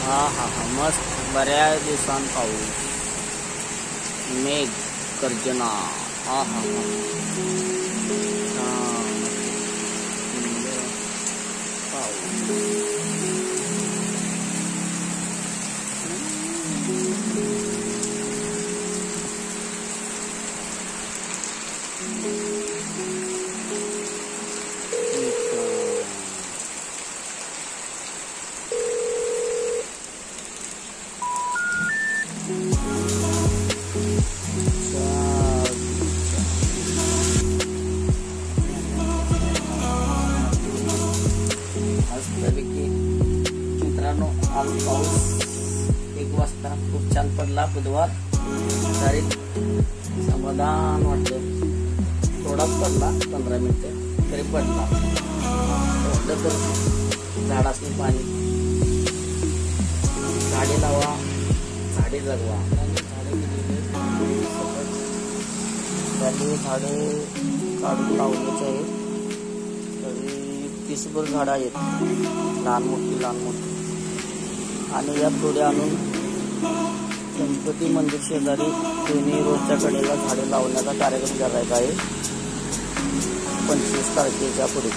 हा हा हा मस्त बऱ्याच दिवसांत पाऊस मेघ गर्जना हा हा हा पाऊस मस्तपैकी मित्रांनो आज पाऊस 1 वाजता खूप छान पडला बुधवार तरी समाधान वाटतं थोडाच पडला 15 मिनिटं तरी पडला एवढं तर झाडासनी पाणी झाडे लावा झाडे जगवा झाडे काढून लावण्याचे आहेत तरी 30भर झाडं आहेत लहान मोठी आणि या थोड्या आणून गणपती मंदिर शेजारी दोन्ही रोडच्या कडेला झाडे लावण्याचा कार्यक्रम करायचा आहे 25 तारखेच्या पुढे